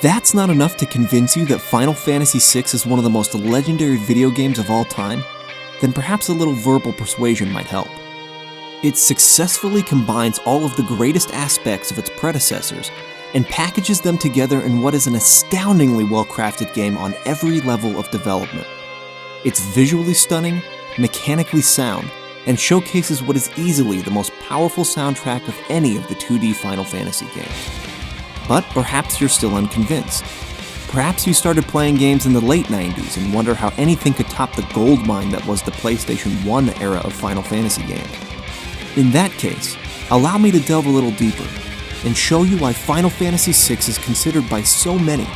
that's not enough to convince you that Final Fantasy VI is one of the most legendary video games of all time, then perhaps a little verbal persuasion might help. It successfully combines all of the greatest aspects of its predecessors and packages them together in what is an astoundingly well-crafted game on every level of development. It's visually stunning, mechanically sound, and showcases what is easily the most powerful soundtrack of any of the 2D Final Fantasy games. But perhaps you're still unconvinced. Perhaps you started playing games in the late 90s and wonder how anything could top the goldmine that was the PlayStation 1 era of Final Fantasy games. In that case, allow me to delve a little deeper and show you why Final Fantasy VI is considered by so many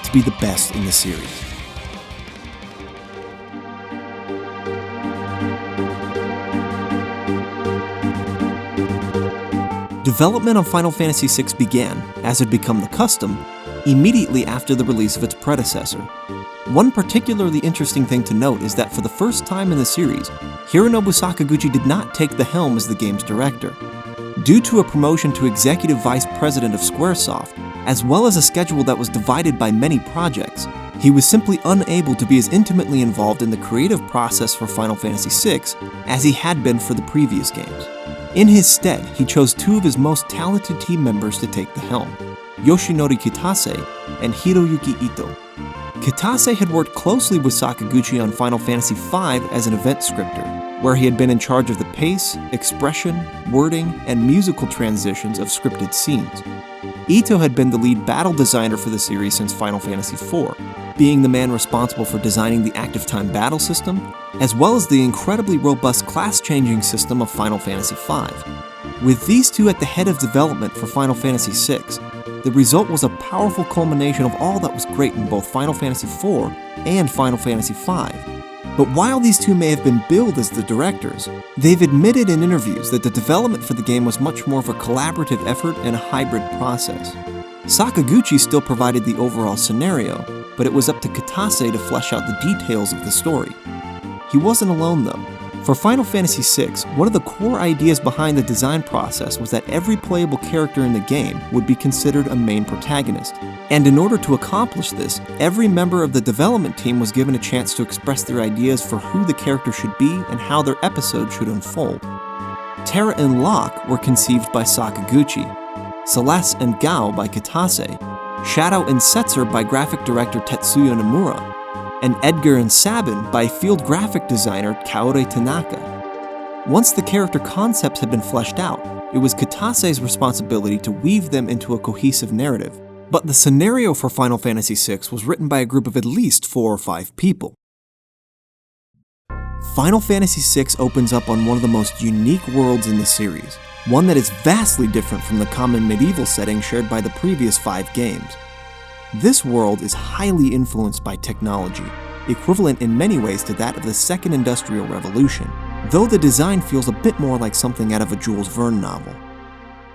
to be the best in the series. Development of Final Fantasy VI began, as had become the custom, immediately after the release of its predecessor. One particularly interesting thing to note is that for the first time in the series, Hironobu Sakaguchi did not take the helm as the game's director. Due to a promotion to Executive Vice President of Squaresoft, as well as a schedule that was divided by many projects, he was simply unable to be as intimately involved in the creative process for Final Fantasy VI as he had been for the previous games. In his stead, he chose two of his most talented team members to take the helm, Yoshinori Kitase and Hiroyuki Ito. Kitase had worked closely with Sakaguchi on Final Fantasy V as an event scripter, where he had been in charge of the pace, expression, wording, and musical transitions of scripted scenes. Ito had been the lead battle designer for the series since Final Fantasy IV, being the man responsible for designing the active time battle system, as well as the incredibly robust class-changing system of Final Fantasy V. With these two at the head of development for Final Fantasy VI, the result was a powerful culmination of all that was great in both Final Fantasy IV and Final Fantasy V. But while these two may have been billed as the directors, they've admitted in interviews that the development for the game was much more of a collaborative effort and a hybrid process. Sakaguchi still provided the overall scenario, but it was up to Kitase to flesh out the details of the story. He wasn't alone though. For Final Fantasy VI, one of the core ideas behind the design process was that every playable character in the game would be considered a main protagonist. And in order to accomplish this, every member of the development team was given a chance to express their ideas for who the character should be and how their episode should unfold. Terra and Locke were conceived by Sakaguchi, Celeste and Gao by Kitase, Shadow and Setzer by graphic director Tetsuya Nomura, and Edgar and Sabin by field graphic designer Kaori Tanaka. Once the character concepts had been fleshed out, it was Kitase's responsibility to weave them into a cohesive narrative. But the scenario for Final Fantasy VI was written by a group of at least 4 or 5 people. Final Fantasy VI opens up on one of the most unique worlds in the series, one that is vastly different from the common medieval setting shared by the previous 5 games. This world is highly influenced by technology, equivalent in many ways to that of the Second Industrial Revolution, though the design feels a bit more like something out of a Jules Verne novel.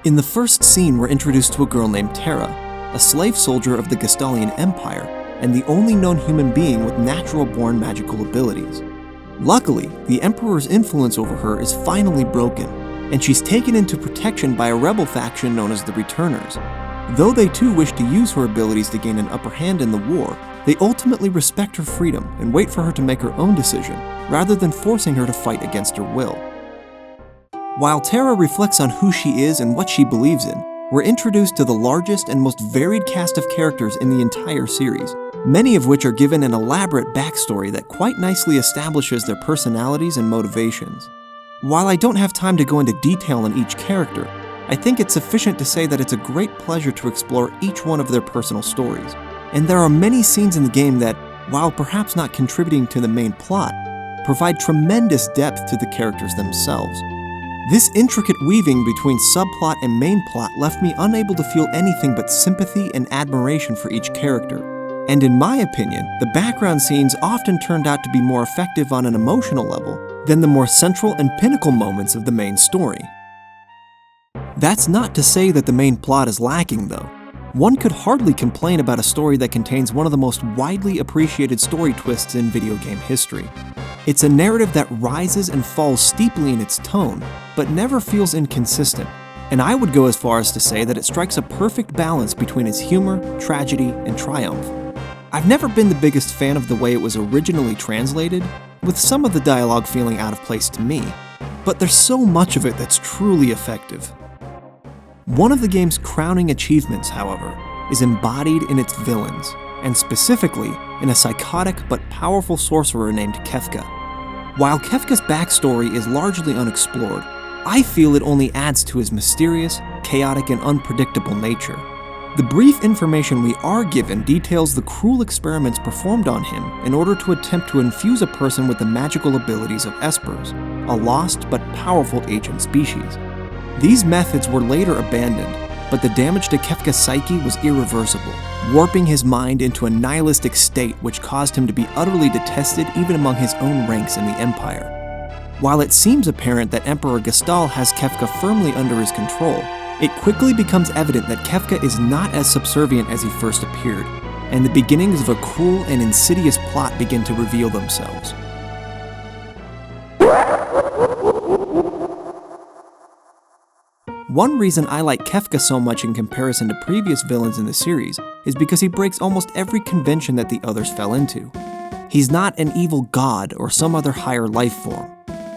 In the first scene, we're introduced to a girl named Terra, a slave soldier of the Gestalian Empire, and the only known human being with natural-born magical abilities. Luckily, the Emperor's influence over her is finally broken, and she's taken into protection by a rebel faction known as the Returners. Though they too wish to use her abilities to gain an upper hand in the war, they ultimately respect her freedom and wait for her to make her own decision, rather than forcing her to fight against her will. While Terra reflects on who she is and what she believes in, we're introduced to the largest and most varied cast of characters in the entire series, many of which are given an elaborate backstory that quite nicely establishes their personalities and motivations. While I don't have time to go into detail on each character, I think it's sufficient to say that it's a great pleasure to explore each one of their personal stories. And there are many scenes in the game that, while perhaps not contributing to the main plot, provide tremendous depth to the characters themselves. This intricate weaving between subplot and main plot left me unable to feel anything but sympathy and admiration for each character. And in my opinion, the background scenes often turned out to be more effective on an emotional level than the more central and pinnacle moments of the main story. That's not to say that the main plot is lacking, though. One could hardly complain about a story that contains one of the most widely appreciated story twists in video game history. It's a narrative that rises and falls steeply in its tone, but never feels inconsistent, and I would go as far as to say that it strikes a perfect balance between its humor, tragedy, and triumph. I've never been the biggest fan of the way it was originally translated, with some of the dialogue feeling out of place to me, but there's so much of it that's truly effective. One of the game's crowning achievements, however, is embodied in its villains, and specifically in a psychotic but powerful sorcerer named Kefka. While Kefka's backstory is largely unexplored, I feel it only adds to his mysterious, chaotic, and unpredictable nature. The brief information we are given details the cruel experiments performed on him in order to attempt to infuse a person with the magical abilities of espers, a lost but powerful ancient species. These methods were later abandoned, but the damage to Kefka's psyche was irreversible, warping his mind into a nihilistic state which caused him to be utterly detested even among his own ranks in the Empire. While it seems apparent that Emperor Gestal has Kefka firmly under his control, it quickly becomes evident that Kefka is not as subservient as he first appeared, and the beginnings of a cruel and insidious plot begin to reveal themselves. One reason I like Kefka so much in comparison to previous villains in the series is because he breaks almost every convention that the others fell into. He's not an evil god or some other higher life form.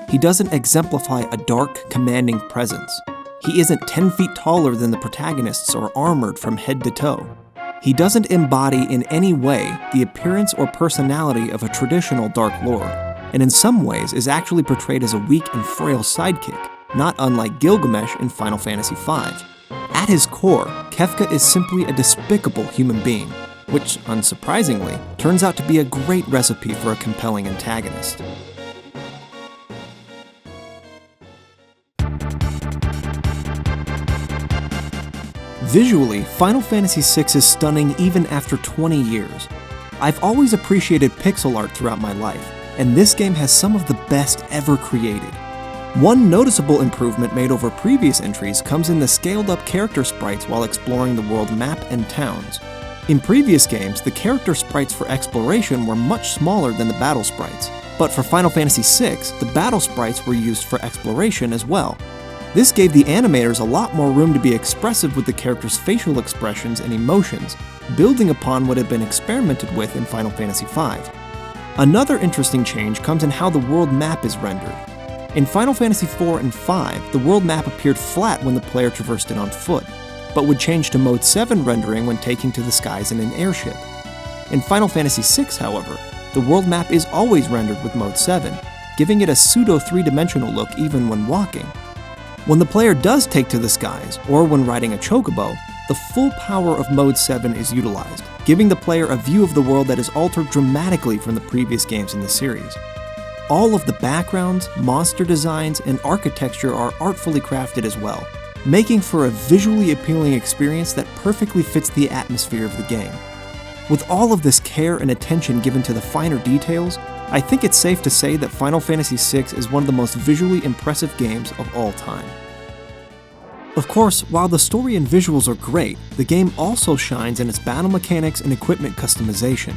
He doesn't exemplify a dark, commanding presence. He isn't 10 feet taller than the protagonists or armored from head to toe. He doesn't embody in any way the appearance or personality of a traditional Dark Lord, and in some ways is actually portrayed as a weak and frail sidekick, not unlike Gilgamesh in Final Fantasy V. At his core, Kefka is simply a despicable human being, which, unsurprisingly, turns out to be a great recipe for a compelling antagonist. Visually, Final Fantasy VI is stunning even after 20 years. I've always appreciated pixel art throughout my life, and this game has some of the best ever created. One noticeable improvement made over previous entries comes in the scaled-up character sprites while exploring the world map and towns. In previous games, the character sprites for exploration were much smaller than the battle sprites, but for Final Fantasy VI, the battle sprites were used for exploration as well. This gave the animators a lot more room to be expressive with the characters' facial expressions and emotions, building upon what had been experimented with in Final Fantasy V. Another interesting change comes in how the world map is rendered. In Final Fantasy IV and V, the world map appeared flat when the player traversed it on foot, but would change to Mode 7 rendering when taking to the skies in an airship. In Final Fantasy VI, however, the world map is always rendered with Mode 7, giving it a pseudo-3-dimensional look even when walking. When the player does take to the skies, or when riding a chocobo, the full power of Mode 7 is utilized, giving the player a view of the world that is altered dramatically from the previous games in the series. All of the backgrounds, monster designs, and architecture are artfully crafted as well, making for a visually appealing experience that perfectly fits the atmosphere of the game. With all of this care and attention given to the finer details, I think it's safe to say that Final Fantasy VI is one of the most visually impressive games of all time. Of course, while the story and visuals are great, the game also shines in its battle mechanics and equipment customization.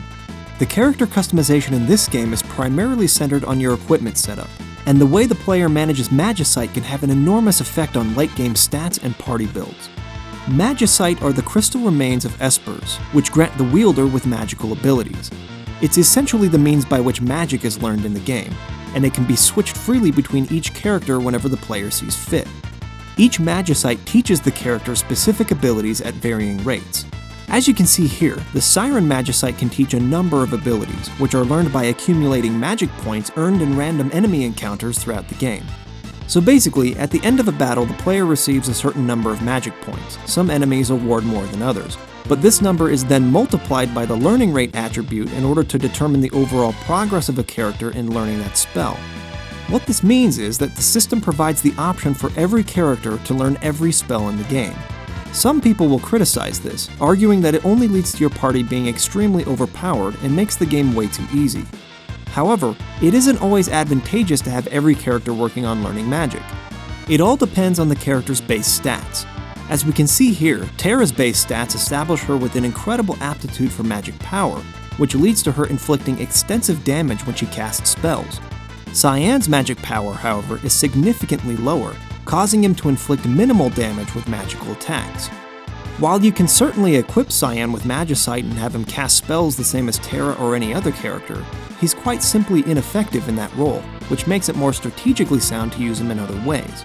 The character customization in this game is primarily centered on your equipment setup, and the way the player manages Magicite can have an enormous effect on late-game stats and party builds. Magicite are the crystal remains of espers, which grant the wielder with magical abilities. It's essentially the means by which magic is learned in the game, and it can be switched freely between each character whenever the player sees fit. Each Magicite teaches the character specific abilities at varying rates. As you can see here, the Siren Magicite can teach a number of abilities, which are learned by accumulating magic points earned in random enemy encounters throughout the game. So basically, at the end of a battle, the player receives a certain number of magic points. Some enemies award more than others, but this number is then multiplied by the learning rate attribute in order to determine the overall progress of a character in learning that spell. What this means is that the system provides the option for every character to learn every spell in the game. Some people will criticize this, arguing that it only leads to your party being extremely overpowered and makes the game way too easy. However, it isn't always advantageous to have every character working on learning magic. It all depends on the character's base stats. As we can see here, Terra's base stats establish her with an incredible aptitude for magic power, which leads to her inflicting extensive damage when she casts spells. Cyan's magic power, however, is significantly lower, causing him to inflict minimal damage with magical attacks. While you can certainly equip Cyan with Magicite and have him cast spells the same as Terra or any other character, he's quite simply ineffective in that role, which makes it more strategically sound to use him in other ways.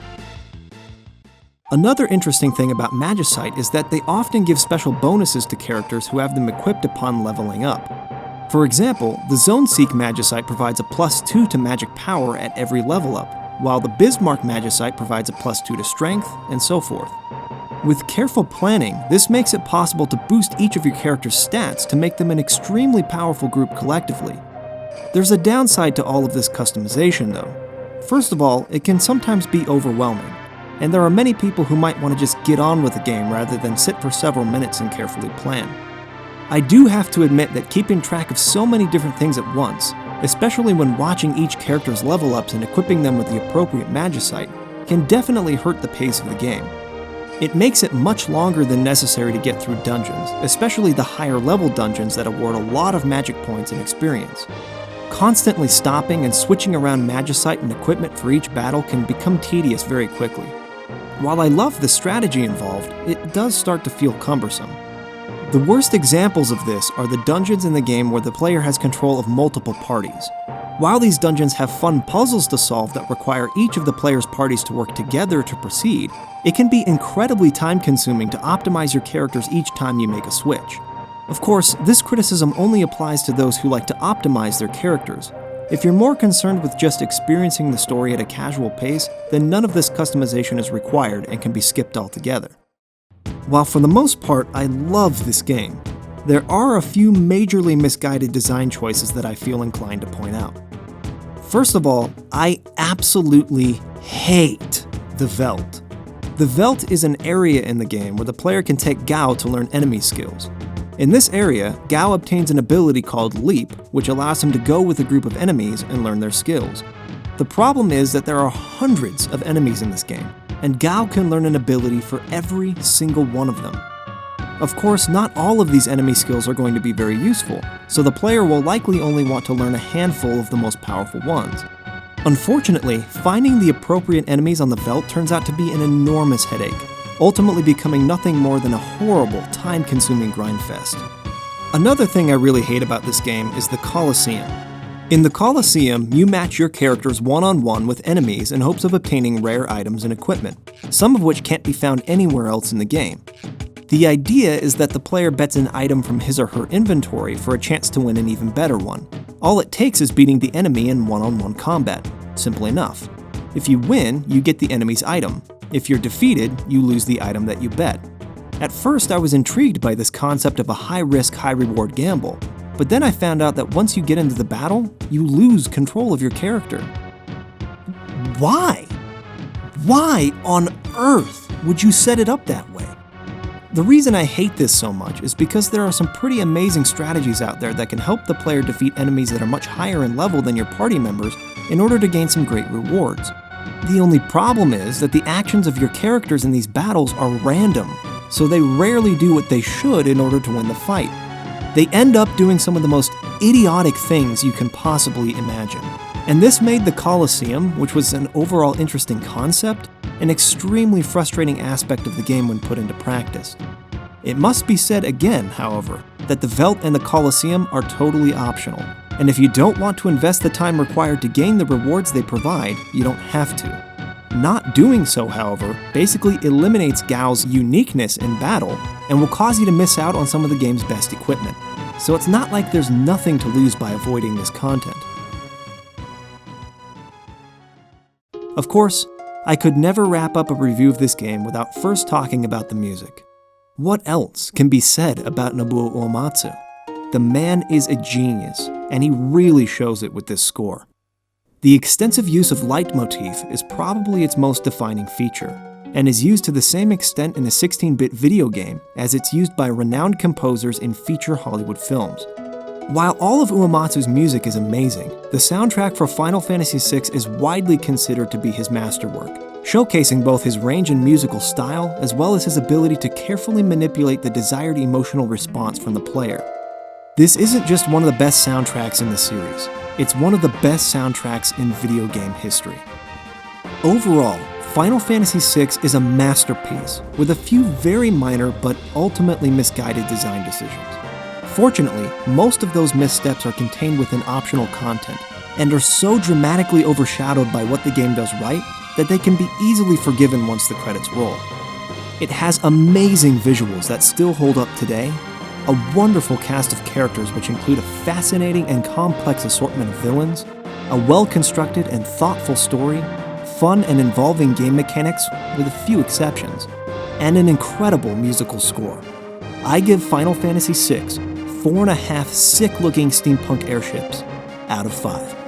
Another interesting thing about Magicite is that they often give special bonuses to characters who have them equipped upon leveling up. For example, the Zone Seek Magicite provides a +2 to magic power at every level up, while the Bismarck Magicite provides a +2 to strength, and so forth. With careful planning, this makes it possible to boost each of your character's stats to make them an extremely powerful group collectively. There's a downside to all of this customization though. First of all, it can sometimes be overwhelming, and there are many people who might want to just get on with the game rather than sit for several minutes and carefully plan. I do have to admit that keeping track of so many different things at once, especially when watching each character's level ups and equipping them with the appropriate Magicite, can definitely hurt the pace of the game. It makes it much longer than necessary to get through dungeons, especially the higher level dungeons that award a lot of magic points and experience. Constantly stopping and switching around Magicite and equipment for each battle can become tedious very quickly. While I love the strategy involved, it does start to feel cumbersome. The worst examples of this are the dungeons in the game where the player has control of multiple parties. While these dungeons have fun puzzles to solve that require each of the player's parties to work together to proceed, it can be incredibly time-consuming to optimize your characters each time you make a switch. Of course, this criticism only applies to those who like to optimize their characters. If you're more concerned with just experiencing the story at a casual pace, then none of this customization is required and can be skipped altogether. While for the most part I love this game, there are a few majorly misguided design choices that I feel inclined to point out. First of all, I absolutely hate the Veld. The Veld is an area in the game where the player can take Gao to learn enemy skills. In this area, Gao obtains an ability called Leap, which allows him to go with a group of enemies and learn their skills. The problem is that there are hundreds of enemies in this game, and Gao can learn an ability for every single one of them. Of course, not all of these enemy skills are going to be very useful, so the player will likely only want to learn a handful of the most powerful ones. Unfortunately, finding the appropriate enemies on the Veld turns out to be an enormous headache, ultimately becoming nothing more than a horrible, time-consuming grindfest. Another thing I really hate about this game is the Coliseum. In the Coliseum, you match your characters one-on-one with enemies in hopes of obtaining rare items and equipment, some of which can't be found anywhere else in the game. The idea is that the player bets an item from his or her inventory for a chance to win an even better one. All it takes is beating the enemy in one-on-one combat. Simple enough. If you win, you get the enemy's item. If you're defeated, you lose the item that you bet. At first, I was intrigued by this concept of a high-risk, high-reward gamble, but then I found out that once you get into the battle, you lose control of your character. Why? Why on earth would you set it up that way? The reason I hate this so much is because there are some pretty amazing strategies out there that can help the player defeat enemies that are much higher in level than your party members in order to gain some great rewards. The only problem is that the actions of your characters in these battles are random, so they rarely do what they should in order to win the fight. They end up doing some of the most idiotic things you can possibly imagine. And this made the Coliseum, which was an overall interesting concept, an extremely frustrating aspect of the game when put into practice. It must be said again, however, that the Veld and the Coliseum are totally optional, and if you don't want to invest the time required to gain the rewards they provide, you don't have to. Not doing so, however, basically eliminates Gao's uniqueness in battle and will cause you to miss out on some of the game's best equipment. So it's not like there's nothing to lose by avoiding this content. Of course, I could never wrap up a review of this game without first talking about the music. What else can be said about Nobuo Uematsu? The man is a genius, and he really shows it with this score. The extensive use of leitmotif is probably its most defining feature, and is used to the same extent in a 16-bit video game as it's used by renowned composers in feature Hollywood films. While all of Uematsu's music is amazing, the soundtrack for Final Fantasy VI is widely considered to be his masterwork, showcasing both his range in musical style as well as his ability to carefully manipulate the desired emotional response from the player. This isn't just one of the best soundtracks in the series, it's one of the best soundtracks in video game history. Overall, Final Fantasy VI is a masterpiece with a few very minor but ultimately misguided design decisions. Fortunately, most of those missteps are contained within optional content and are so dramatically overshadowed by what the game does right that they can be easily forgiven once the credits roll. It has amazing visuals that still hold up today, a wonderful cast of characters which include a fascinating and complex assortment of villains, a well-constructed and thoughtful story, fun and involving game mechanics with a few exceptions, and an incredible musical score. I give Final Fantasy VI 4.5 sick-looking steampunk airships out of 5.